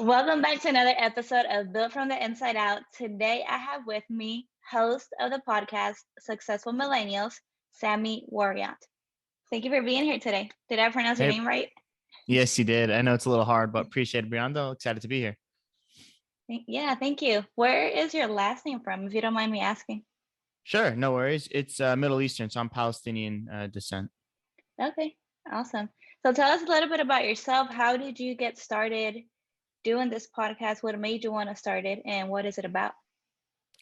Welcome back to another episode of Built from the Inside Out. Today I have with me host of the podcast Successful Millennials, Sammy Warrayat. Thank you for being here today. Did I pronounce your Hey, name right? yes, you did. I know it's a little hard, but appreciate it, Briando. Excited to be here. Yeah, thank you. Where is your last name from, if you don't mind me asking? Sure, no worries. It's Middle Eastern, so I'm Palestinian descent. Okay, awesome. So tell us a little bit about yourself. How did you get started doing this podcast? What made you want to start it, and what is it about?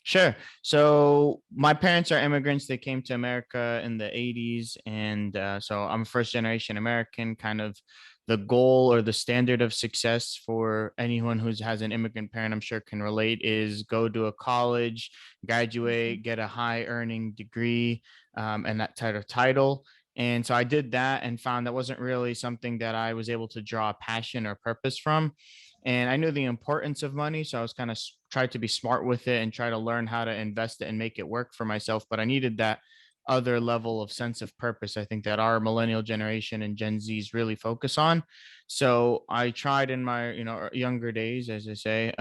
Sure. So my parents are immigrants. They came to America in the 80s. And so I'm a first generation American. Kind of the goal or the standard of success for anyone who has an immigrant parent, I'm sure can relate, is go to a college, Mhm. graduate, get a high earning degree, and that type of title. And so I did that and found that wasn't really something that I was able to draw a passion or purpose from. And I knew the importance of money, so I was kind of tried to be smart with it and try to learn how to invest it and make it work for myself. But I needed that other level of sense of purpose. I think that our millennial generation and Gen Zs really focus on. So I tried in my younger days, as I say,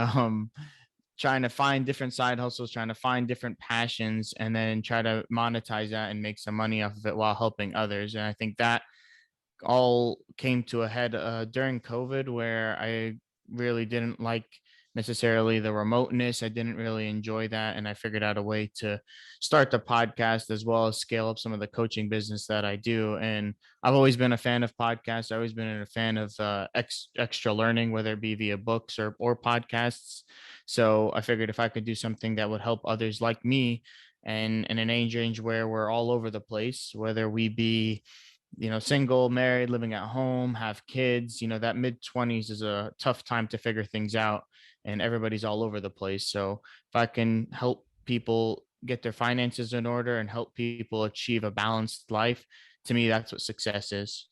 trying to find different side hustles, trying to find different passions, and then try to monetize that and make some money off of it while helping others. And I think that all came to a head during COVID, where I really didn't like necessarily the remoteness. I didn't really enjoy that. And I figured out a way to start the podcast as well as scale up some of the coaching business that I do. And I've always been a fan of podcasts. I've always been a fan of extra learning, whether it be via books or podcasts. So I figured if I could do something that would help others like me, and in an age range where we're all over the place, whether we be single, married, living at home, have kids, that mid 20s is a tough time to figure things out and everybody's all over the place. So if I can help people get their finances in order and help people achieve a balanced life, to me, that's what success is.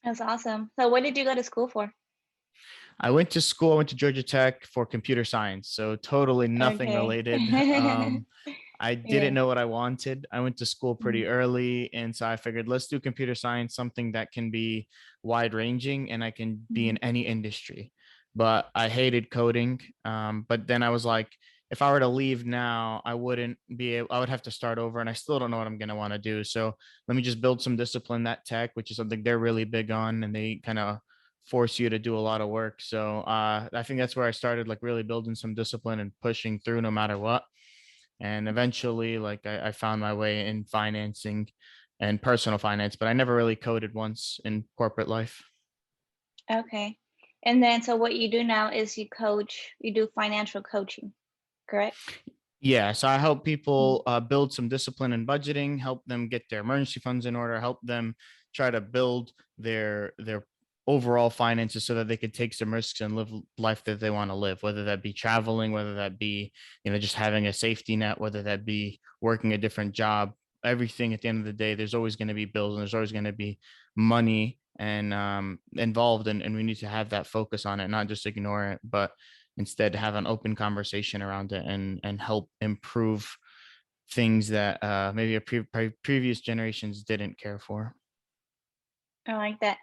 That's awesome. So what did you go to school for? I went to Georgia Tech for computer science. So totally nothing Okay. related. I didn't Yeah. know what I wanted. I went to school Mhm. pretty early. And so I figured, let's do computer science, something that can be wide ranging and I can be in Mhm. any industry. But I hated coding. But then I was like, if I were to leave now, I would have to start over. And I still don't know what I'm going to want to do. So let me just build some discipline that tech, which is something they're really big on. And they kind of force you to do a lot of work. So I think that's where I started, like really building some discipline and pushing through no matter what. And eventually, like I found my way in financing and personal finance, but I never really coded once in corporate life. Okay. And then, so what you do now is you do financial coaching, correct? Yeah, so I help Mhm. people build some discipline in budgeting, help them get their emergency funds in order, help them try to build their overall finances so that they could take some risks and live life that they want to live, whether that be traveling, whether that be just having a safety net, whether that be working a different job. Everything at the end of the day, there's always going to be bills and there's always going to be money and involved, and we need to have that focus on it, not just ignore it, but instead have an open conversation around it and help improve things that maybe previous generations didn't care for. I like that.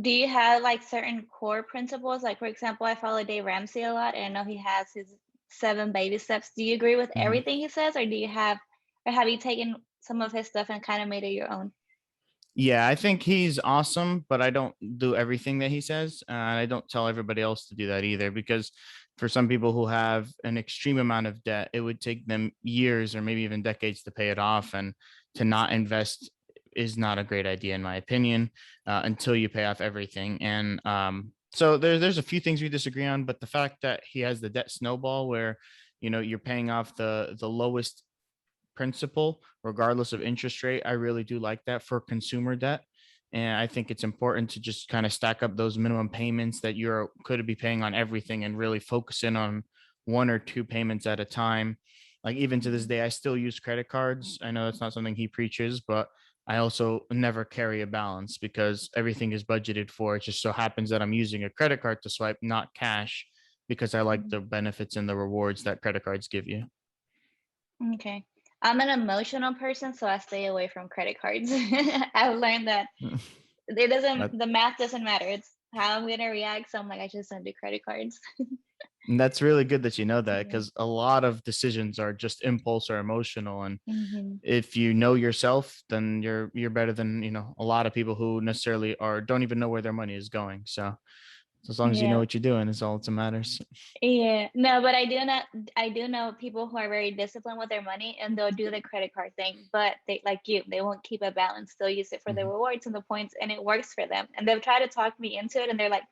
Do you have like certain core principles? Like, for example, I follow Dave Ramsey a lot, and I know he has his 7 baby steps. Do you agree with Mhm. everything he says, or have you taken some of his stuff and kind of made it your own? Yeah, I think he's awesome, but I don't do everything that he says. And I don't tell everybody else to do that either, because for some people who have an extreme amount of debt, it would take them years or maybe even decades to pay it off. And to not invest is not a great idea, in my opinion, until you pay off everything. And so there's a few things we disagree on, but the fact that he has the debt snowball where you're paying off the lowest principal, regardless of interest rate. I really do like that for consumer debt. And I think it's important to just kind of stack up those minimum payments that you're could be paying on everything and really focus in on one or two payments at a time. Like even to this Mhm. day, I still use credit cards. I know it's not something he preaches, but I also never carry a balance because everything is budgeted for. It just so happens that I'm using a credit card to swipe, not cash, because I like Mhm. the benefits and the rewards that credit cards give you. Okay. I'm an emotional person, so I stay away from credit cards. I've learned that That the math doesn't matter. how I'm gonna react. So I'm like, I just don't do credit cards. And that's really good that you know that, Yeah. because a lot of decisions are just impulse or emotional. And Hmm. if you know yourself, then you're better than, a lot of people who necessarily are don't even know where their money is going. So as long as you know Yeah. what you're doing, is all that matters. Yeah, no, but I do know people who are very disciplined with their money and they'll do the credit card thing, but they like you, they won't keep a balance. They'll use it for the Mhm. rewards and the points and it works for them. And they've tried to talk me into it and they're like,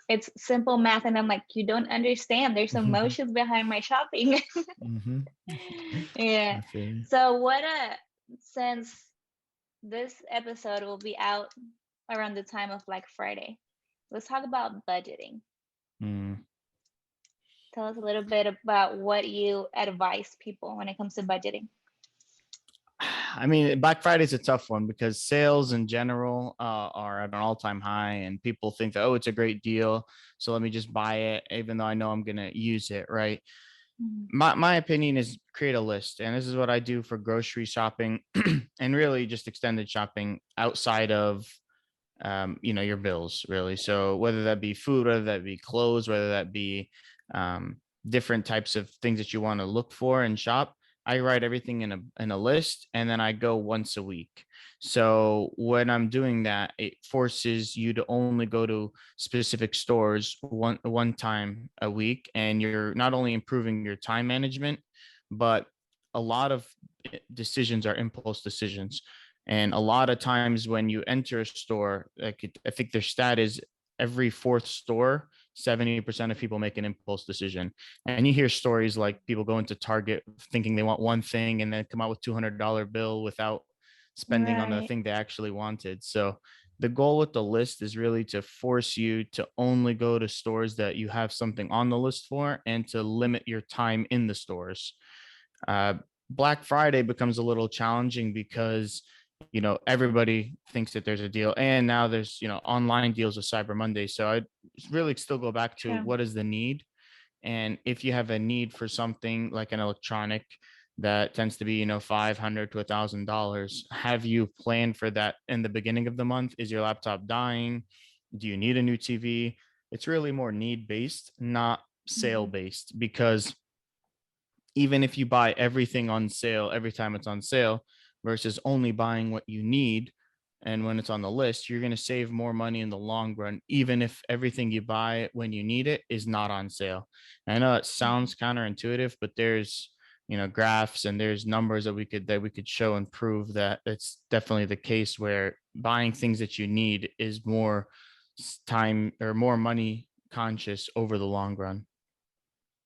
it's simple math. And I'm like, you don't understand. There's emotions behind my shopping. Mhm. Yeah. I feel you. So since this episode will be out around the time of Black Friday, let's talk about budgeting. Mm. Tell us a little bit about what you advise people when it comes to budgeting. I mean, Black Friday is a tough one because sales in general are at an all-time high, and people think that, oh, it's a great deal, so let me just buy it, even though I know I'm gonna use it, right? Mhm. My opinion is create a list, and this is what I do for grocery shopping and really just extended shopping outside of your bills, really. So whether that be food, whether that be clothes, whether that be different types of things that you want to look for and shop, I write everything in a list, and then I go once a week. So when I'm doing that, it forces you to only go to specific stores one time a week, and you're not only improving your time management, but a lot of decisions are impulse decisions. And a lot of times when you enter a store, I think their stat is every fourth store, 70% of people make an impulse decision. And you hear stories like people go into Target thinking they want one thing and then come out with $200 bill without spending on the Right. thing they actually wanted. So the goal with the list is really to force you to only go to stores that you have something on the list for, and to limit your time in the stores. uh, Black Friday becomes a little challenging because everybody thinks that there's a deal, and now there's online deals with Cyber Monday. So I really still go back to True. what is the need, and if you have a need for something like an electronic that tends to be 500 to $1,000, have you planned for that in the beginning of the month? Is your laptop dying? Do you need a new TV? It's really more need based, not sale Hmm. based, because even if you buy everything on sale every time it's on sale versus only buying what you need and when it's on the list, you're going to save more money in the long run, even if everything you buy when you need it is not on sale. And I know it sounds counterintuitive, but there's graphs and there's numbers that we could show and prove that it's definitely the case, where buying things that you need is more time or more money conscious over the long run.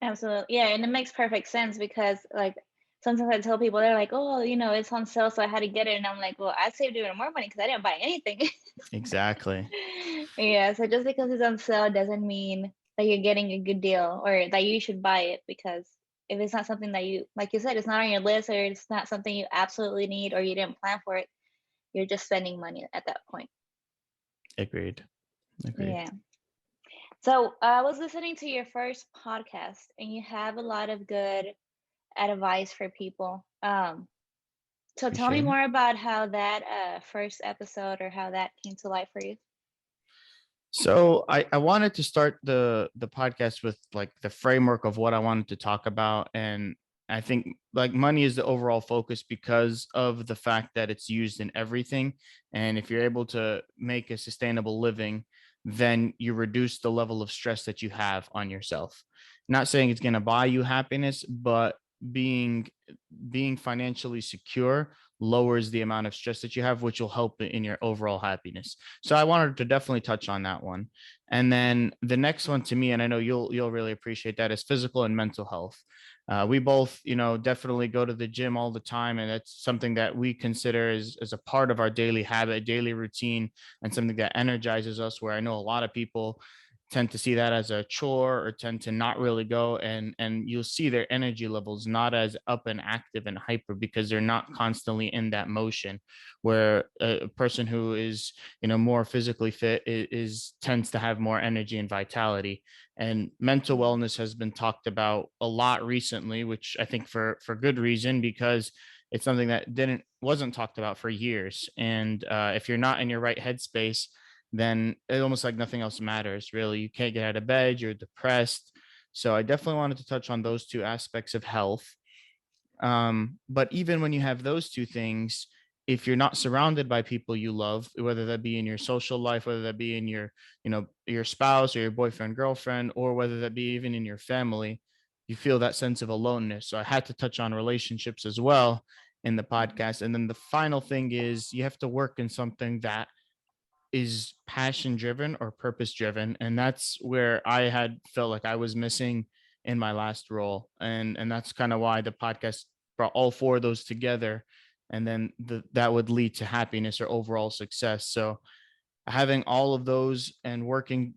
Absolutely. Yeah, and it makes perfect sense because like sometimes I tell people they're like, "Oh, it's on sale, so I had to get it." And I'm like, "Well, I saved even more money because I didn't buy anything." Exactly. Yeah, so just because it's on sale doesn't mean that you're getting a good deal or that you should buy it because if it's not something that you, like you said, it's not on your list or it's not something you absolutely need or you didn't plan for it, you're just spending money at that point. Agreed. Agreed. Yeah. So I was listening to your first podcast and you have a lot of good advice for people. So tell me Appreciate it. more about how that first episode or how that came to life for you. So I wanted to start the podcast with like the framework of what I wanted to talk about. And I think like money is the overall focus because of the fact that it's used in everything. And if you're able to make a sustainable living, then you reduce the level of stress that you have on yourself. Not saying it's going to buy you happiness, but being being financially secure lowers the amount of stress that you have, which will help in your overall happiness. So I wanted to definitely touch on that one. And then the next one to me, and I know you'll really appreciate that, is physical and mental health. We both, definitely go to the gym all the time, and that's something that we consider as a part of our daily habit, daily routine, and something that energizes us. Where I know a lot of people tend to see that as a chore or tend to not really go, and you'll see their energy levels not as up and active and hyper because they're not constantly in that motion. Where a person who is more physically fit is tends to have more energy and vitality. And mental Mhm. wellness has been talked about a lot recently, which I think for good reason, because it's something that didn't wasn't talked about for years. And if you're not in your right headspace, then it almost like nothing else matters, really. You can't get out of bed, you're depressed. So I definitely wanted to touch on those two aspects of health. But even when you have those two things, if you're not surrounded by people you love, whether that be in your social life, whether that be in your, your spouse or your boyfriend, girlfriend, or whether that be even in your family, you feel that sense of aloneness. So I had to touch on relationships as well in the podcast. And then the final thing is you have to work in something that is passion driven or purpose driven, and that's where I had felt like I was missing in my last role. And that's kind of why the podcast brought all four of those together, and then that would lead to happiness or overall success. So having all of those and working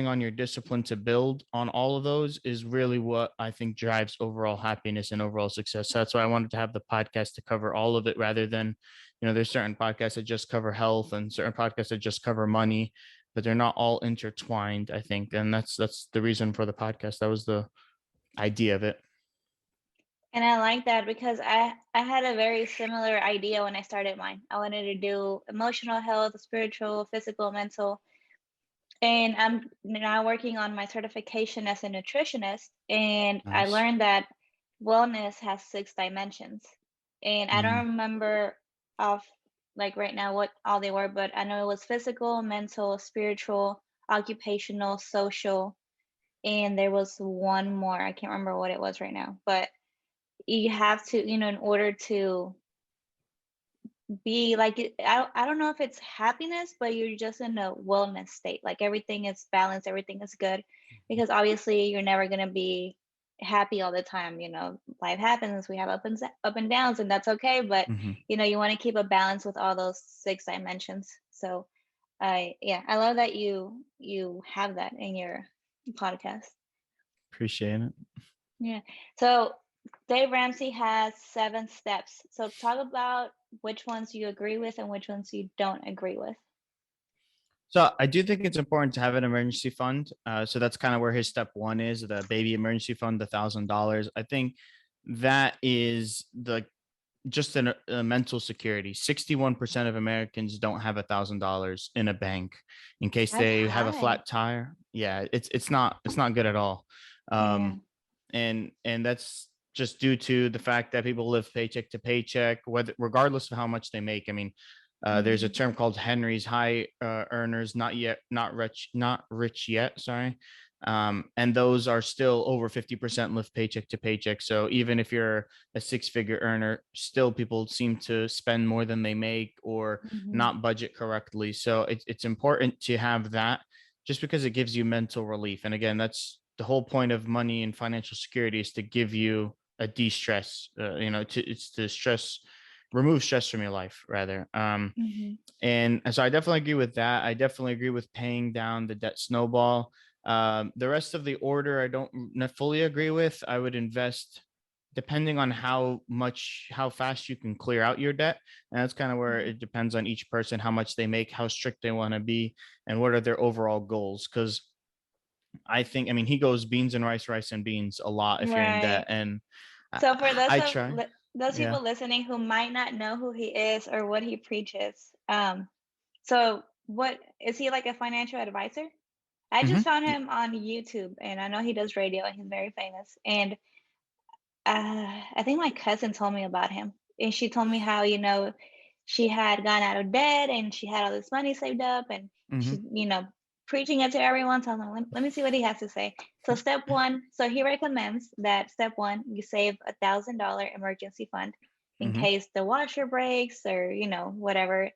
on your discipline to build on all of those is really what I think drives overall happiness and overall success. So that's why I wanted to have the podcast to cover all of it, rather than, there's certain podcasts that just cover health and certain podcasts that just cover money, but they're not all intertwined, I think. And that's the reason for the podcast. That was the idea of it. And I like that because I had a very similar idea when I started mine. I wanted to do emotional health, spiritual, physical, mental. And I'm now working on my certification as a nutritionist. And I Nice. learned that wellness has 6 dimensions. And I Mm, don't remember off like right now what all they were, but I know it was physical, mental, spiritual, occupational, social, and there was one more. I can't remember what it was right now, but you have to, in order to be like I don't know if it's happiness, but you're just in a wellness state, like everything is balanced, everything is good, because obviously you're never going to be happy all the time. Life happens, we have up and downs, and that's okay, but mm-hmm. you want to keep a balance with all those 6 dimensions. So I love that you have that in your podcast. Appreciate it. Yeah. So Dave Ramsey has 7 steps. So talk about which ones you agree with and which ones you don't agree with. So I do think it's important to have an emergency fund. So that's kind of where his step one is, the baby emergency fund, $1,000. I think that is the just a mental security. 61% of Americans don't have $1,000 in a bank in case That's they have a high. flat tire. Yeah, it's not good at all. Yeah. Um, and that's just due to the fact that people live paycheck to paycheck, whether regardless of how much they make. I mean, there's a Hmm. term called Henry's high earners, not rich yet. Sorry. And those are still over 50% live paycheck to paycheck. So even if you're a six-figure earner, still people seem to spend more than they make or Hmm. not budget correctly. So it's important to have that, just because it gives you mental relief. And again, that's the whole point of money and financial security, is to give you a de-stress, it's to remove stress from your life, rather. Hmm. And so I definitely agree with that. I definitely agree with paying down the debt snowball. The rest of the order, I don't fully agree with. I would invest depending on how fast you can clear out your debt. And that's kind of where it depends on each person, how much they make, how strict they want to be, and what are their overall goals. Because I mean, he goes beans and rice, rice and beans a lot if you're in debt. Right. And So for I try. those Yeah. people listening who might not know who he is or what he preaches, so what is he, like a financial advisor? I just Hmm. found him on YouTube, and I know he does radio, and he's very famous. And I think my cousin told me about him, and she told me how, she had gone out of debt and she had all this money saved up, and Hmm. she's, preaching it to everyone. So I'm like, let me see what he has to say. So step one, so he recommends that step one, you save $1,000 emergency fund in Hmm. case the washer breaks or, whatever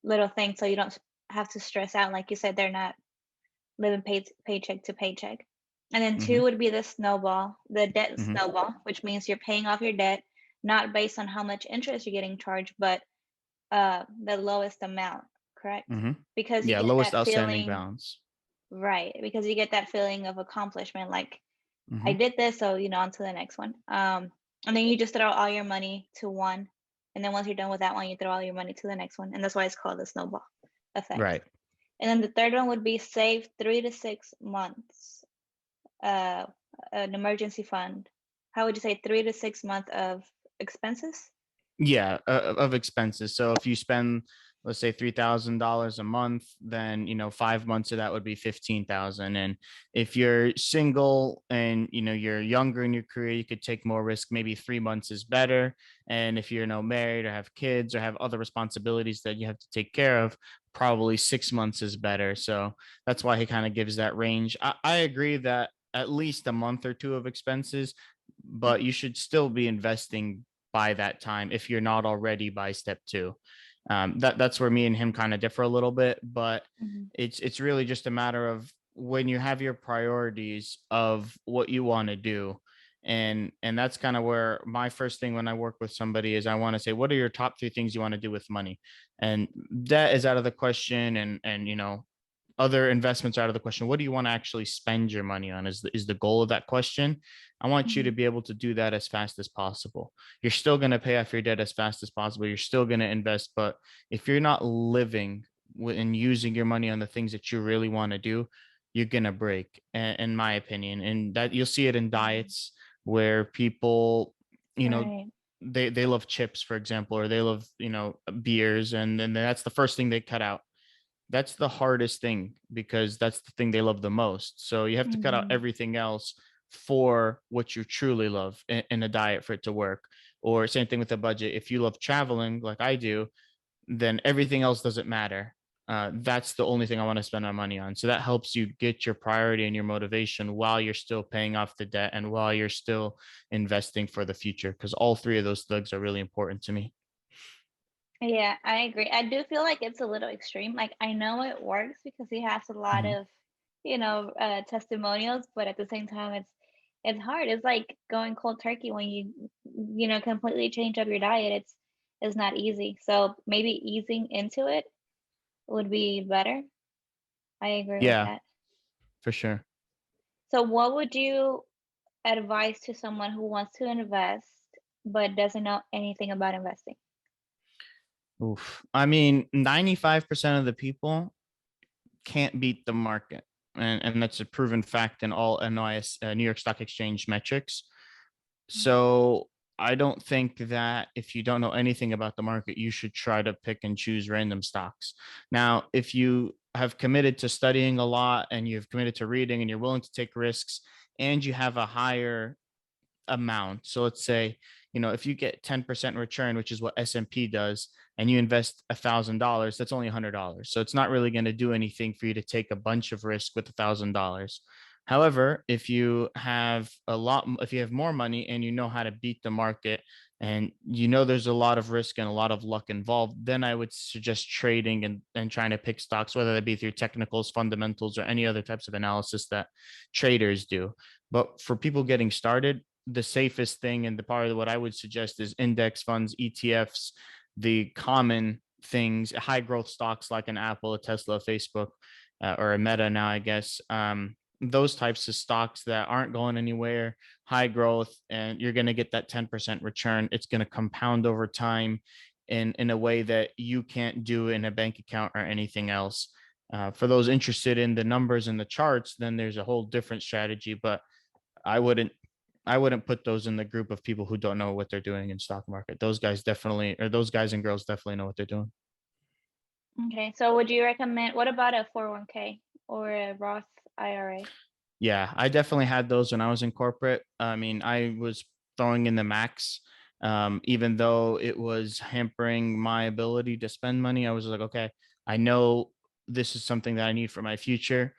little thing. So you don't have to stress out. Like you said, they're not living paycheck to paycheck. And then Hmm. two would be the snowball, the debt Hmm. snowball, which means you're paying off your debt, not based on how much interest you're getting charged, but the lowest amount, correct? Hmm. Because you Yeah, get lowest that outstanding feeling, balance. right? Because you get that feeling of accomplishment, like I Hmm. did this, so on to the next one. And then you just throw all your money to one, and then once you're done with that one, you throw all your money to the next one, and that's why it's called the snowball effect. Right. And then the third one would be save 3 to 6 months, uh, an emergency fund. How would you say 3 to 6 months of expenses? Yeah, of expenses. So if you spend let's say $3,000 a month, then 5 months of that would be 15,000. And if you're single and you're younger in your career, you could take more risk. Maybe 3 months is better. And if you're married or have kids or have other responsibilities that you have to take care of, probably 6 months is better. So that's why he kind of gives that range. I agree that at least a month or two of expenses, but you should still be investing by that time if you're not already by step two. That's where me and him kind of differ a little bit, but Mhm. it's really just a matter of when you have your priorities of what you want to do. And that's kind of where my first thing when I work with somebody is I want to say, what are your top three things you want to do with money? And debt is out of the question, and other investments are out of the question. What do you want to actually spend your money on is the goal of that question. I want you to Mhm. be able to do that as fast as possible. You're still going to pay off your debt as fast as possible. You're still going to invest, but if you're not living and using your money on the things that you really want to do, you're going to break, in my opinion. And that you'll see it in Mhm. diets where people, you know, Right. they love chips, for example, or they love, beers, and then that's the first thing they cut out. That's the hardest thing because that's the thing they love the most. So you have to cut out Mhm. everything else for what you truly love in a diet for it to work. Or same thing with the budget. If you love traveling like I do, then everything else doesn't matter. That's the only thing I want to spend my money on. So that helps you get your priority and your motivation while you're still paying off the debt and while you're still investing for the future. Because all three of those thugs are really important to me. Yeah, I agree. I do feel like it's a little extreme. Like I know it works because he has a lot Mhm. of, testimonials, but at the same time it's hard. It's like going cold turkey when you completely change up your diet. It's not easy. So maybe easing into it would be better. I agree with Yeah, that. for sure. So what would you advise to someone who wants to invest but doesn't know anything about investing? Oof. I mean, 95% of the people can't beat the market. And that's a proven fact in all NYS, New York Stock Exchange metrics. So I don't think that if you don't know anything about the market, you should try to pick and choose random stocks. Now, if you have committed to studying a lot and you've committed to reading and you're willing to take risks and you have a higher amount. So let's say, if you get 10% return, which is what S&P does, and you invest $1,000, that's only $100. So it's not really going to do anything for you to take a bunch of risk with $1,000. However, if you have more money and you know how to beat the market and there's a lot of risk and a lot of luck involved, then I would suggest trading and trying to pick stocks, whether that be through technicals, fundamentals, or any other types of analysis that traders do. But for people getting started, the safest thing and the part of what I would suggest is index funds, ETFs, the common things, high growth stocks like an Apple, a Tesla, a Facebook, or a Meta now, I guess. Those types of stocks that aren't going anywhere, high growth, and you're going to get that 10% return. It's going to compound over time in a way that you can't do in a bank account or anything else. For those interested in the numbers and the charts, then there's a whole different strategy. But I wouldn't I wouldn't put those in the group of people who don't know what they're doing in stock market. Those guys and girls definitely know what they're doing. Okay, so would you recommend what about a 401k or a Roth IRA? Yeah, I definitely had those when I was in corporate. I mean, I was throwing in the max, even though it was hampering my ability to spend money. I was like, okay, I know this is something that I need for my future.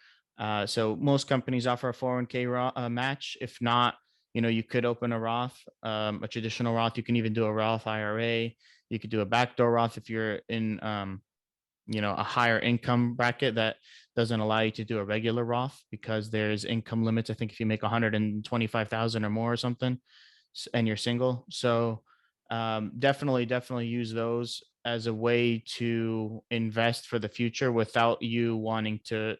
So most companies offer a 401k match. If not, you could open a Roth, a traditional Roth. You can even do a Roth IRA. You could do a backdoor Roth if you're in a higher income bracket that doesn't allow you to do a regular Roth because there's income limits. I think if you make 125,000 or more or something, and you're single. So definitely use those as a way to invest for the future without you wanting to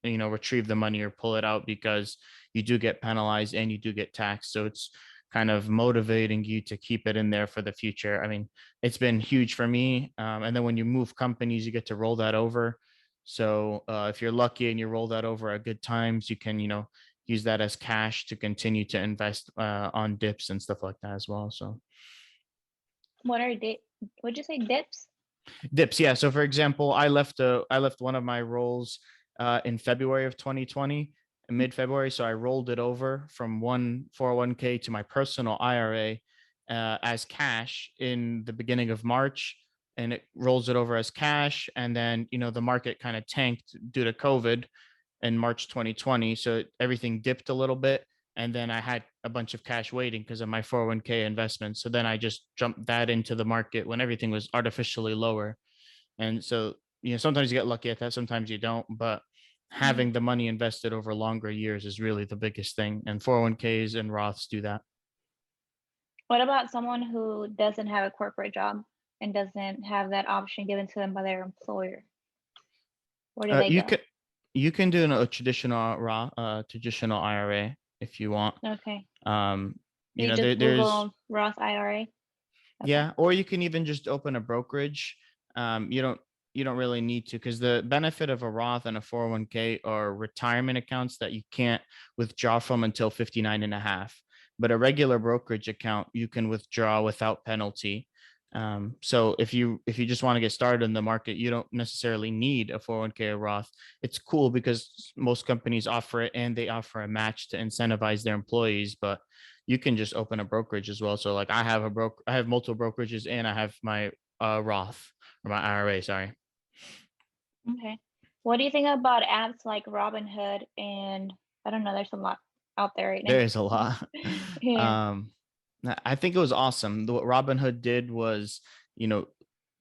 retrieve the money or pull it out, because you do get penalized and you do get taxed. So it's kind of motivating you to keep it in there for the future. I mean, it's been huge for me. And then when you move companies, you get to roll that over. So if you're lucky and you roll that over at good times, you can use that as cash to continue to invest on dips and stuff like that as well. So What are would you say dips? Dips, yeah. So for example, I left one of my roles in February of 2020, mid February. So I rolled it over from one 401k to my personal IRA as cash in the beginning of March, and it rolls it over as cash. And then the market kind of tanked due to COVID in March 2020, so everything dipped a little bit. And then I had a bunch of cash waiting because of my 401k investments. So then I just jumped that into the market when everything was artificially lower. And so, sometimes you get lucky at that, sometimes you don't. But Mm. having the money invested over longer years is really the biggest thing. And 401ks and Roths do that. What about someone who doesn't have a corporate job and doesn't have that option given to them by their employer? Where do they You go? can you can do a traditional Roth, traditional IRA if you want. Okay. Um, You just there's Google Roth IRA. Okay. Yeah, or you can even just open a brokerage. You don't really need to, because the benefit of a Roth and a 401k are retirement accounts that you can't withdraw from until 59 and a half. But a regular brokerage account you can withdraw without penalty. So if you just want to get started in the market, you don't necessarily need a 401k or Roth. It's cool because most companies offer it, and they offer a match to incentivize their employees. But you can just open a brokerage as well. So like I have multiple brokerages, and I have my Roth, or my IRA, sorry. Okay. What do you think about apps like Robinhood and I don't know, there's a lot out there right now. There is a lot. Yeah. um I think it was awesome. What Robinhood did was, you know,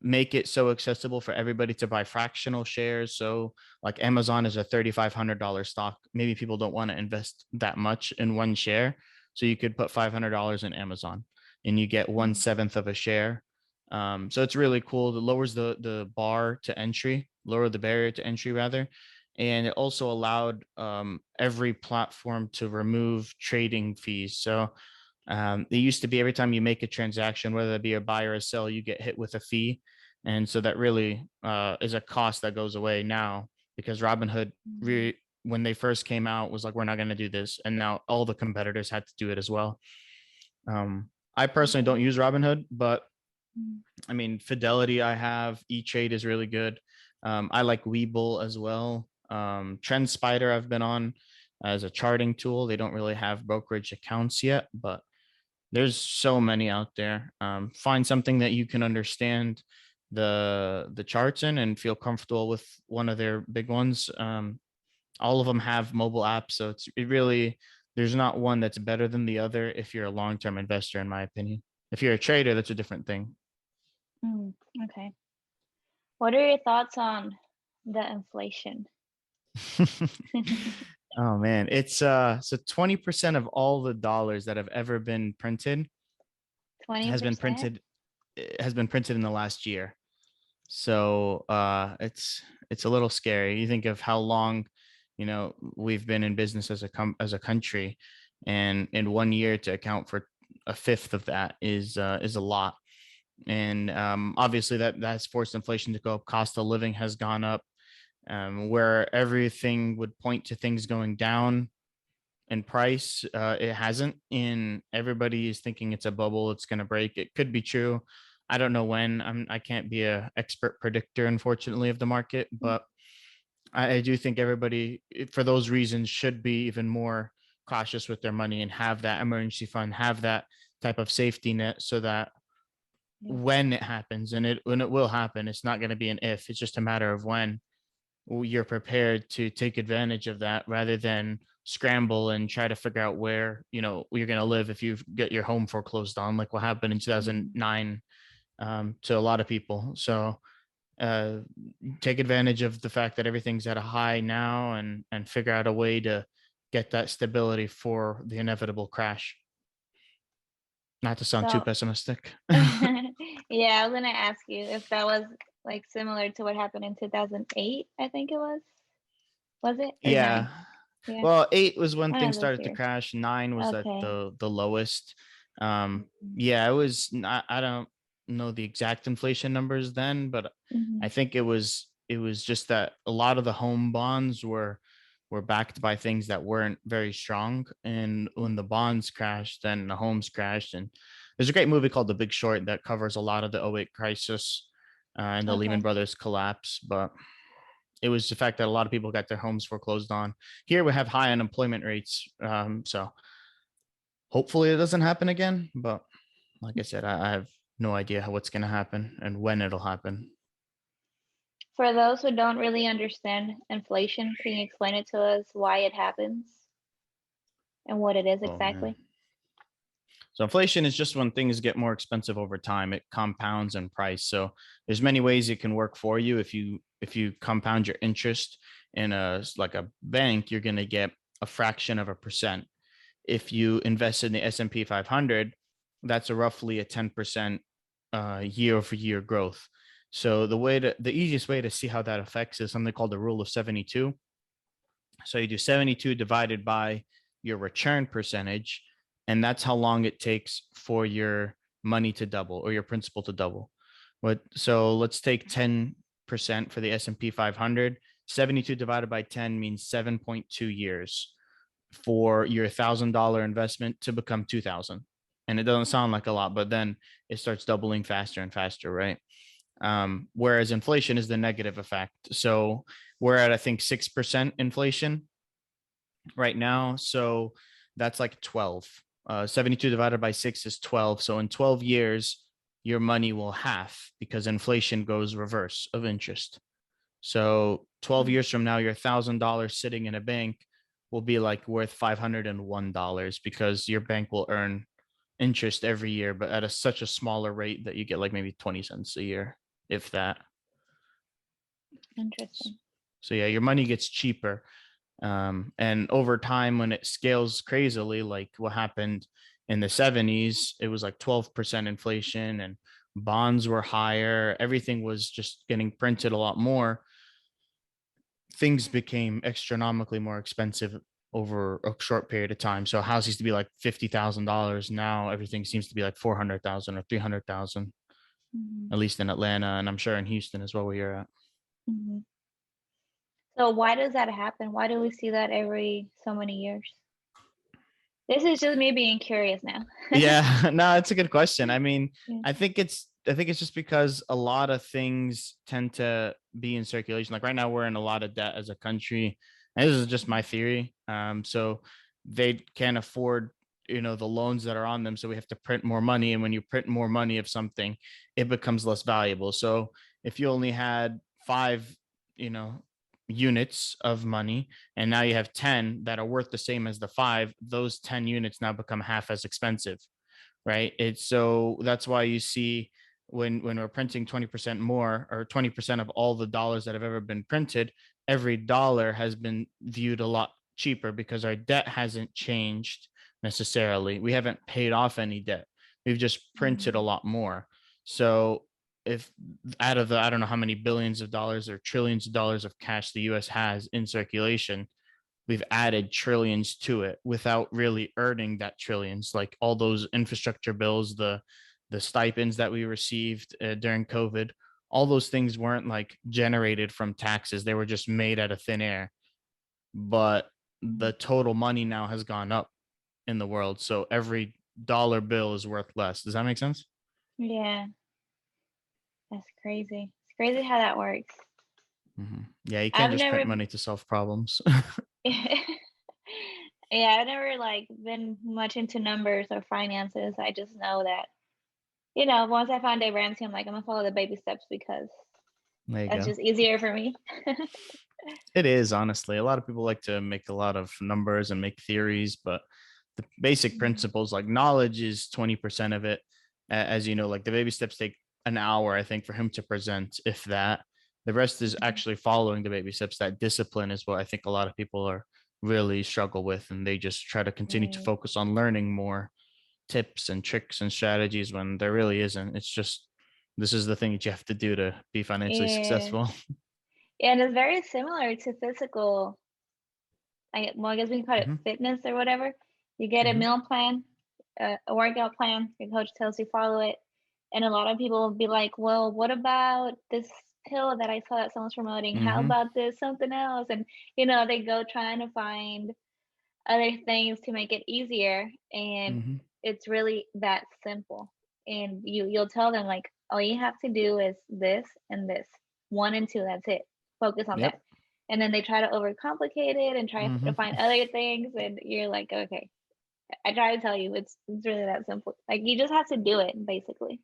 make it so accessible for everybody to buy fractional shares. So like Amazon is a $3,500 stock. Maybe people don't want to invest that much in one share. So you could put $500 in Amazon and you get one Mm. seventh of a share. So it's really cool. It lowers the bar to entry, lower the barrier to entry rather. And it also allowed every platform to remove trading fees. So it used to be every time you make a transaction, whether it be a buy or a sell, you get hit with a fee. And so that really is a cost that goes away now, because Robinhood, Mm. when they first came out, was like, we're not going to do this. And now all the competitors had to do it as well. I personally don't Okay. use Robinhood, but Mm. I mean, Fidelity, I have. E-Trade is really good. I like Webull as well. Trend Spider, I've been on as a charting tool. They don't really have brokerage accounts yet, but there's so many out there. Find something that you can understand the charts in and feel comfortable with one of their big ones. All of them have mobile apps, so it really, there's not one that's better than the other if you're a long-term investor, in my opinion. If you're a trader, that's a different thing. Mm. Okay. What are your thoughts on the inflation? Oh man, it's so 20% of all the dollars that have ever been printed has been 20%? printed has been printed in the last year. So it's a little scary. You think of how long, we've been in business as a country, and in 1 year to account for a fifth of that is a lot. And obviously that's forced inflation to go up. Cost of living has gone up, where everything would point to things going down in price. It hasn't, and everybody is thinking it's a bubble, it's going to break. It could be true. I don't know when. I can't be a expert predictor, unfortunately, of the market, but I do think everybody, for those reasons, should be even more cautious with their money and have that emergency fund, have that type of safety net, so that Yeah. when it happens, and when it will happen, it's not going to be an if, it's just a matter of when. You're prepared to take advantage of that, rather than scramble and try to figure out where you're going to live if you get your home foreclosed on, like what happened in Mhm. 2009 to a lot of people. So uh, take advantage of the fact that everything's at a high now, and figure out a way to get that stability for the inevitable crash. Not to sound too So, pessimistic. yeah, I was gonna ask you if that was like similar to what happened in 2008, I think it was. Was it? Or Yeah. nine? Yeah, Well, 8 was when one things of those started to years. crash. 9 was at Okay. the lowest. Mhm. Yeah, it was. I don't know the exact inflation numbers then, but I Mhm. think it was just that a lot of the home bonds were backed by things that weren't very strong, and when the bonds crashed, then the homes crashed. And there's a great movie called The Big Short that covers a lot of the '08 crisis. and the Lehman Okay. Brothers collapse. But it was the fact that a lot of people got their homes foreclosed on. Here we have high unemployment rates. So hopefully it doesn't happen again. But like I said, I have no idea what's going to happen and when it'll happen. For those who don't really understand inflation, can you explain it to us why it happens and what it is Oh, man. exactly? So inflation is just when things get more expensive over time. It compounds in price. So there's many ways it can work for you. If you compound your interest in a bank, you're going to get a fraction of a percent. If you invest in the S&P 500, that's roughly a 10% year over year growth. So the easiest way to see how that affects is something called the rule of 72. So you do 72 divided by your return percentage, and that's how long it takes for your money to double or your principal to double. So let's take 10% for the S&P 500. 72 divided by 10 means 7.2 years for your $1,000 investment to become 2,000. And it doesn't sound like a lot, but then it starts doubling faster and faster, right? Whereas inflation is the negative effect. So we're at, I think, 6% inflation right now. So that's like 12. 72 divided by 6 is 12. So in 12 years, your money will half because inflation goes reverse of interest. So 12 years from now, your $1,000 sitting in a bank will be like worth $501 because your bank will earn interest every year, but at such a smaller rate that you get like maybe 20 cents a year, if that. Interesting. So yeah, your money gets cheaper. And over time, when it scales crazily, like what happened in the 70s, it was like 12% inflation and bonds were higher. Everything was just getting printed a lot more. Things became astronomically more expensive over a short period of time. So a house used to be like $50,000. Now everything seems to be like 400,000 or 300,000, Mm-hmm. at least in Atlanta. And I'm sure in Houston as well, where you're at. Mm-hmm. So why does that happen? Why do we see that every so many years? This is just me being curious now. Yeah, no, it's a good question. I mean, Yeah. I think it's just because a lot of things tend to be in circulation. Like right now, we're in a lot of debt as a country. And this is just my theory. So they can't afford, the loans that are on them. So we have to print more money. And when you print more money of something, it becomes less valuable. So if you only had five, you know, units of money, and now you have 10 that are worth the same as the five, those 10 units now become half as expensive, right? It's so that's why you see when we're printing 20% more or 20% of all the dollars that have ever been printed, every dollar has been viewed a lot cheaper because our debt hasn't changed necessarily. We haven't paid off any debt. We've just printed a Mm. lot more. So if out of the I don't know how many billions of dollars or trillions of dollars of cash the US has in circulation, we've added trillions to it without really earning that trillions. Like all those infrastructure bills, the stipends that we received during COVID, all those things weren't like generated from taxes. They were just made out of thin air. But the total money now has gone up in the world. So every dollar bill is worth less. Does that make sense? Yeah, that's crazy. It's crazy how that works. Yeah, you can't I've just print never money to solve problems. Yeah, I've never like been much into numbers or finances. I just know that, once I find Dave Ramsey, I'm like, I'm gonna follow the baby steps because There you that's go. just easier for me. It is, honestly. A lot of people like to make a lot of numbers and make theories, but the basic Mhm. principles, like knowledge, is 20% of it. As you know, like the baby steps take an hour, I think, for him to present, if that. The rest is Mhm. actually following the baby steps. That discipline is what I think a lot of people are really struggle with, and they just try to continue to Right. focus on learning more tips and tricks and strategies when there really isn't. It's just this is the thing that you have to do to be financially Yeah. successful. And it's very similar to physical. I guess we can call it Hmm. fitness or whatever. You get a Hmm. meal plan, a workout plan. Your coach tells you follow it, and a lot of people will be like, "Well, what about this pill that I saw that someone's promoting? How Hmm. about this something else?" And they go trying to find other things to make it easier, and Hmm. it's really that simple. And you'll tell them like, all you have to do is this and this, 1 and 2. That's it. Focus on that. Yep. And then they try to overcomplicate it and try to Hmm. find other things, and you're like, okay. I try to tell you, it's really that simple. Like you just have to do it, basically.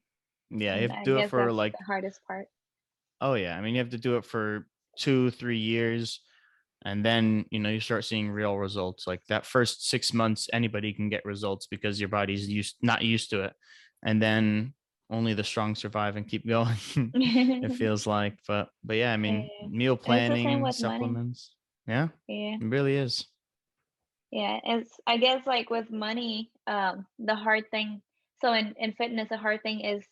Yeah, you And have to I do it guess for that's like, the hardest part. oh yeah, I mean, you have to do it for 2, 3 years, and then you start seeing real results. Like that first 6 months, anybody can get results because your body's not used to it, and then only the strong survive and keep going. It feels like, but yeah, I Yeah. mean, meal And it's the same planning, with money. supplements. Yeah, Yeah. it really is. Yeah. It's I guess like with money, the hard thing, so in fitness, the hard thing is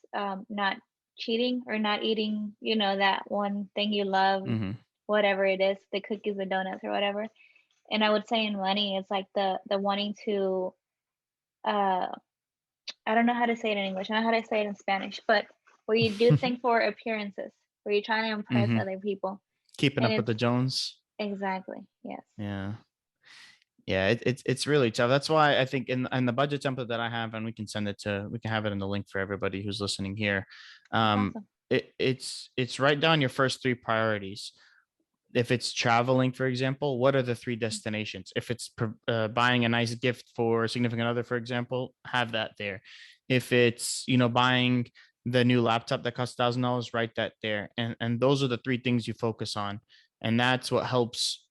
not cheating or not eating, that one thing you love, Hmm. whatever it is, the cookies, the donuts or whatever. And I would say in money, it's like the wanting to uh I don't know how to say it in English. I know how to say it in Spanish, but where you do things for appearances, where you're trying to impress Hmm. other people. Keeping And up with it's the Jones. exactly, yes. Yeah. Yeah, it's really tough. That's why I think in the budget template that I have, and we can have it in the link for everybody who's listening here. That's Um, awesome. it's write down your first three priorities. If it's traveling, for example, what are the three destinations? If it's buying a nice gift for a significant other, for example, have that there. If it's buying the new laptop that costs $1,000, write that there. And those are the three things you focus on, and that's what helps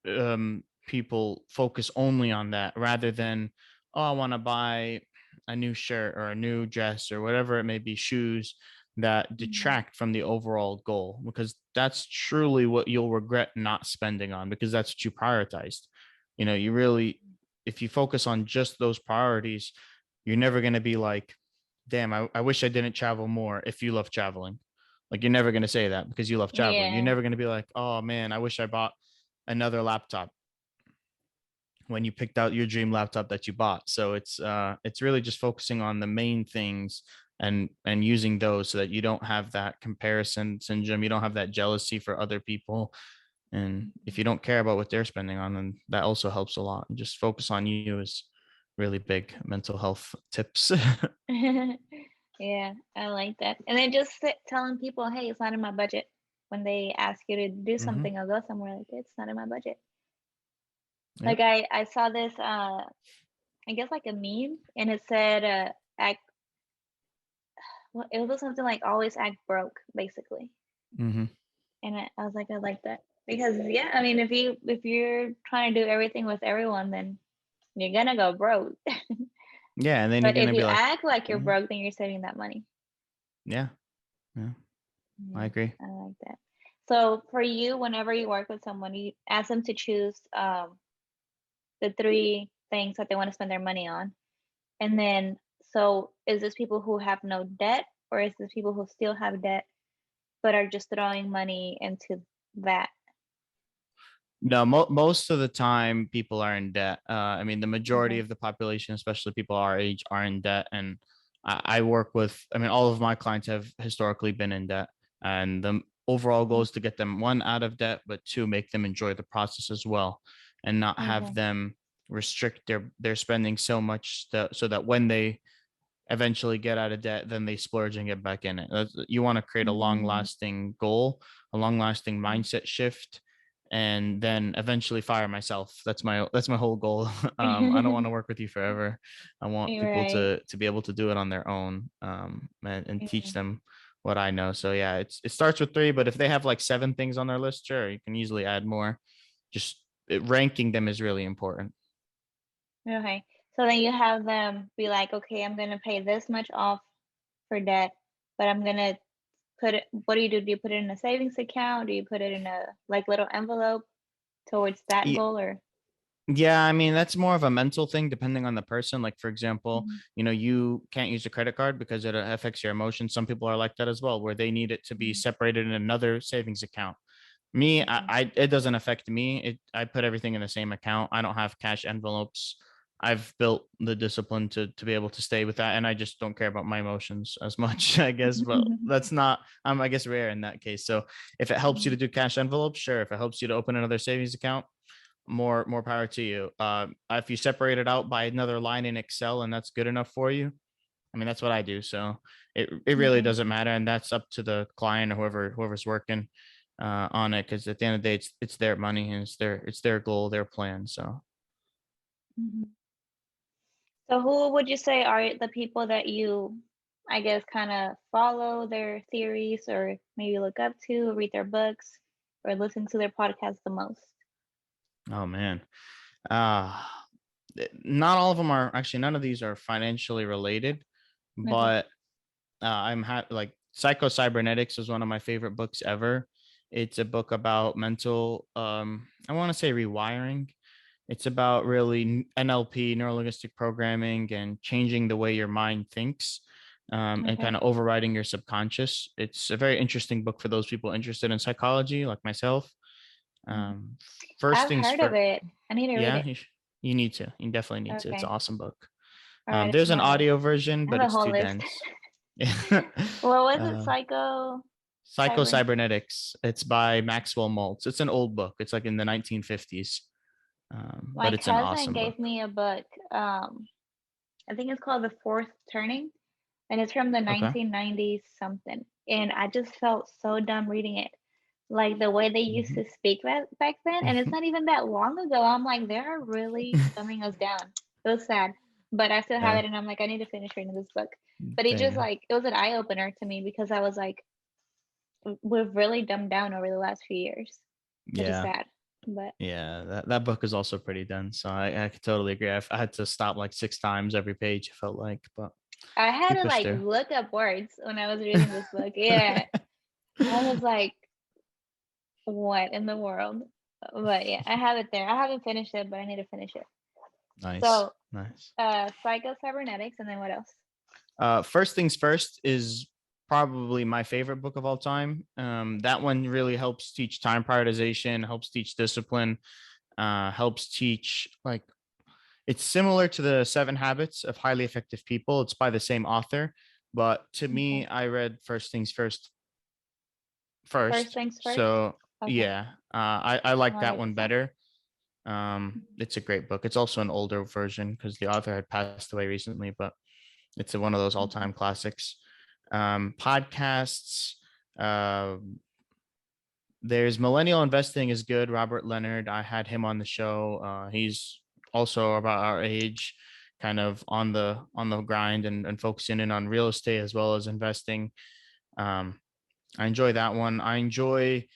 people focus only on that rather than, oh, I want to buy a new shirt or a new dress or whatever it may be, shoes that Mhm. detract from the overall goal, because that's truly what you'll regret not spending on, because that's what you prioritized. You really, if you focus on just those priorities, you're never going to be like, damn, I wish I didn't travel more. If you love traveling, like, you're never going to say that because you love traveling. You're Yeah. never going to be like, oh man, I wish I bought another laptop when you picked out your dream laptop that you bought. So it's really just focusing on the main things and using those so that you don't have that comparison syndrome, you don't have that jealousy for other people. And if Mhm. you don't care about what they're spending on, then that also helps a lot. Just focus on you is really big mental health tips. Yeah, I like that. And then just telling people, hey, it's not in my budget. When they ask you to do Hmm. something or go somewhere, like it's not in my budget. Like Yep. I saw this I guess like a meme, and it said act well, it was something like always act broke, basically. Hmm. And I was like, I like that. Because yeah, I mean if you're trying to do everything with everyone, then you're gonna go broke. Yeah, and then you're But if gonna you be like, act like you're "Mhm, broke, then you're saving that money. yeah, yeah, I Yeah, agree." I like that. So for you, whenever you work with someone, you ask them to choose the three things that they want to spend their money on. And then, so is this people who have no debt, or is this people who still have debt but are just throwing money into that? No, most of the time people are in debt. I mean, the majority Okay. of the population, especially people our age, are in debt. And I work with, I mean, all of my clients have historically been in debt. And the overall goal Mm. is to get them, one, out of debt, but two, make them enjoy the process as well, and not have Okay. them restrict their spending so much that so that when they eventually get out of debt, then they splurge and get back in it. You want to create a long Mm. lasting goal, a long lasting mindset shift, and then eventually fire myself. That's my whole goal. I don't want to work with you forever. I want You're people right. to be able to do it on their own, and teach Yeah. them what I know. So yeah, it starts with three, but if they have like seven things on their list, sure, you can easily add more. Just ranking them is really important. Okay. So then you have them be like, okay, I'm gonna pay this much off for debt, but I'm gonna put it. What do you do? Do you put it in a savings account? Do you put it in a like little envelope towards that Yeah, goal, or? Yeah, I mean, that's more of a mental thing depending on the person. Like, for example, Mhm. you can't use a credit card because it affects your emotions. Some people are like that as well, where they need it to be Mhm. separated in another savings account. Me, Okay. it doesn't affect me. I put everything in the same account. I don't have cash envelopes. I've built the discipline to be able to stay with that, and I just don't care about my emotions as much, I guess. But that's not, I guess, rare in that case. So if it helps you to Mhm. do cash envelopes, sure. If it helps you to open another savings account, more power to you. If you separate it out by another line in Excel and that's good enough for you, I mean, that's what I do. So it really Okay. doesn't matter. And that's up to the client or whoever's working on it. Cause at the end of the day, it's their money and it's their goal, their plan. So, Mhm. So who would you say are the people that you, I guess, kind of follow their theories or maybe look up to, read their books, or listen to their podcast the most? oh man. Uh, Not all of them are actually, none of these are financially related, Okay. but like Psycho-Cybernetics is one of my favorite books ever. It's a book about mental, I want to say rewiring. It's about really NLP, neuro linguistic programming, and changing the way your mind thinks, and Okay. kind of overriding your subconscious. It's a very interesting book for those people interested in psychology, like myself. Mhm. Um, First I've things heard of first, it. I need to read yeah, it. you need to. You definitely need to. It's an Okay. awesome book. All right, it's There's on an my list. audio version, I have but a it's whole too list. dense. What was it? uh, Psycho Cyber. Psycho-Cybernetics. It's by Maxwell Maltz. It's an old book. It's like in the 1950s, My but it's an cousin awesome gave book. me a book. I think it's called The Fourth Turning, and it's from the Okay. 1990s something. And I just felt so dumb reading it. Like the way they used Mhm. to speak back then, and it's not even that long ago. I'm like, they're really dumbing us down. It was sad, but I still have Yeah. it, and I'm like, I need to finish reading this book. But it just Dang. like it was an eye opener to me because I was like, we've really dumbed down over the last few years, which is Yeah. sad. But Yeah. That book is also pretty dense. So I could totally agree. I had to stop like 6 times every page, it felt like, but I had we to pushed like through. look up words when I was reading this book. Yeah, I was like, what in the world? But yeah, I have it there. I haven't finished it, but I need to finish it. Nice. So, Nice. Psycho-Cybernetics, and then what else? First things first is probably my favorite book of all time. That one really helps teach time prioritization, helps teach discipline, helps teach like it's similar to the 7 Habits of Highly Effective People. It's by the same author, but to Okay. me, I read First Things First First first. things first. So Okay. yeah, I I'm like gonna that write one this down. better. Mhm. It's a great book. It's also an older version because the author had passed away recently, but it's one of those Okay. all-time classics. Podcasts. Uh, there's Millennial Investing is good. Robert Leonard. I had him on the show. He's also about our age, kind of on the grind and focusing in on real estate as well as investing. Um, I enjoy that one. I enjoy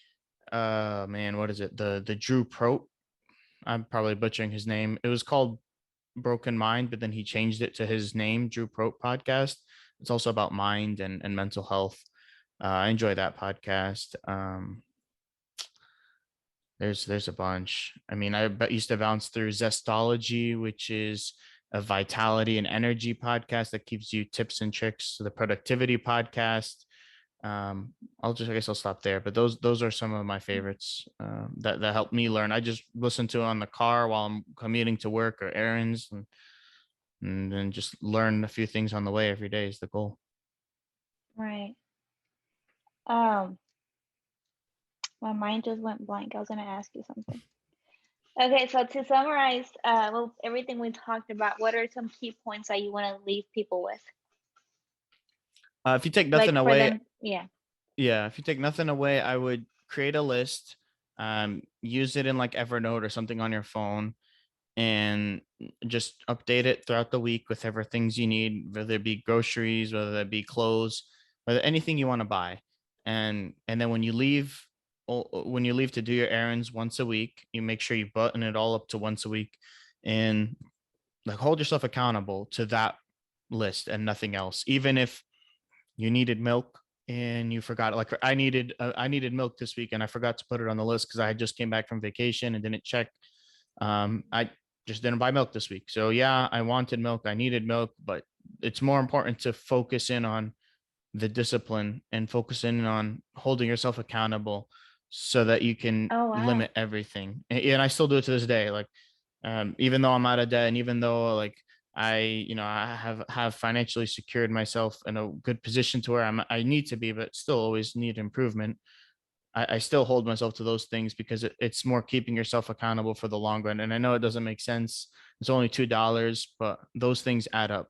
man, what is it? The Drew Prote. I'm probably butchering his name. It was called Broken Mind, but then he changed it to his name, Drew Prote Podcast. It's also about mind and mental health. I enjoy that podcast. There's a bunch. I mean, used to bounce through Zestology, which is a vitality and energy podcast that gives you tips and tricks. The productivity podcast. I guess I'll stop there. But those are some of my favorites that help me learn. I just listen to it on the car while I'm commuting to work or errands, and then just learn a few things on the way every day is the goal. Right. Um, my mind just went blank. I was gonna ask you something. Okay, so to summarize, well, everything we talked about, what are some key points that you want to leave people with? If you take Like nothing for away, them, yeah. yeah, if you take nothing away, I would create a list, use it in like Evernote or something on your phone, and just update it throughout the week with whatever things you need, whether it be groceries, whether it be clothes, whether anything you want to buy. And then when you leave to do your errands once a week, you make sure you button it all up to once a week and like hold yourself accountable to that list and nothing else. Even if you needed milk and you forgot, like I needed milk this week and I forgot to put it on the list because I had just came back from vacation and didn't check. I just didn't buy milk this week. So yeah, I wanted milk, I needed milk, but it's more important to focus in on the discipline and focus in on holding yourself accountable so that you can Oh wow. limit everything. And I still do it to this day. Like, even though I'm out of debt and even though like I have financially secured myself in a good position to where I need to be, but still always need improvement. I still hold myself to those things because it's more keeping yourself accountable for the long run. And I know it doesn't make sense. It's only $2, but those things add up.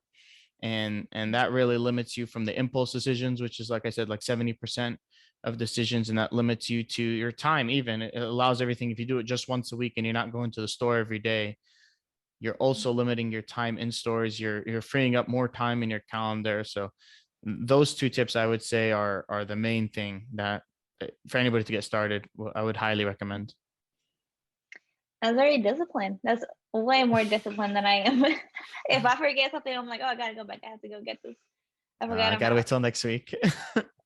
and that really limits you from the impulse decisions, which is, like I said, like 70% of decisions, and that limits you to your time. Even it allows everything. If you do it just once a week and you're not going to the store every day, you're also limiting your time in stores. You're freeing up more time in your calendar. So those two tips, I would say, are the main thing that for anybody to get started, I would highly recommend. That's very disciplined. That's way more disciplined than I am. If I forget something, I'm like, oh, I gotta go back. I have to go get this. I forgot I I'm gotta out. wait till next week.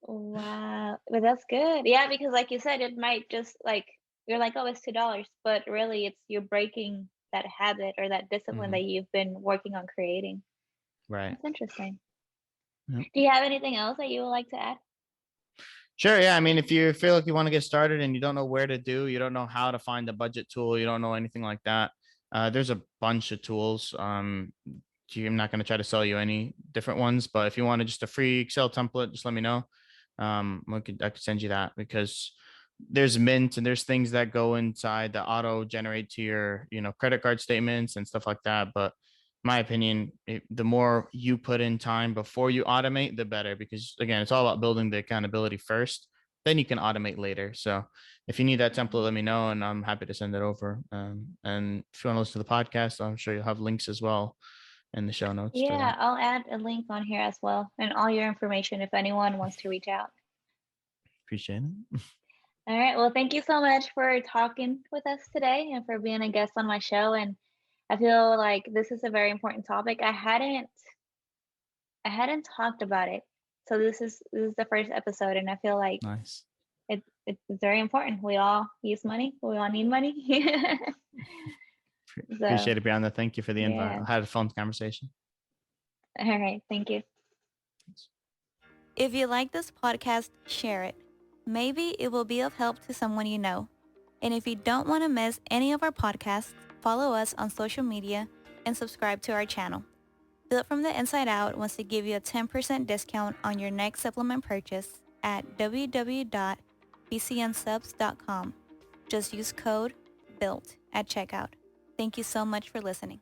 Wow. But that's good. Yeah, because like you said, it might just like you're like, oh, it's $2, but really it's you're breaking that habit or that discipline Mhm. that you've been working on creating. Right. That's interesting. Yep. Do you have anything else that you would like to add? Sure. Yeah. I mean, if you feel like you want to get started and you don't know where to do, you don't know how to find a budget tool, you don't know anything like that, there's a bunch of tools. I'm not going to try to sell you any different ones, but if you wanted just a free Excel template, just let me know. I could send you that, because there's Mint and there's things that go inside that auto generate to your, credit card statements and stuff like that. But my opinion, the more you put in time before you automate, the better, because again, it's all about building the accountability first, then you can automate later. So if you need that template, let me know and I'm happy to send it over. And if you want to listen to the podcast, I'm sure you'll have links as well in the show notes to Yeah, that. I'll add a link on here as well and all your information if anyone wants to reach out. Appreciate it. All right. Well, thank you so much for talking with us today and for being a guest on my show. And I feel like this is a very important topic. I hadn't talked about it. So this is the first episode and I feel like Nice. it's very important. We all use money. We all need money. So, Appreciate it, Brianna. Thank you for the invite. yeah. I had a fun conversation. All right. Thank you. If you like this podcast, share it. Maybe it will be of help to someone you know. And if you don't want to miss any of our podcasts, follow us on social media and subscribe to our channel. Built from the Inside Out wants to give you a 10% discount on your next supplement purchase at www.bcnsubs.com. Just use code BUILT at checkout. Thank you so much for listening.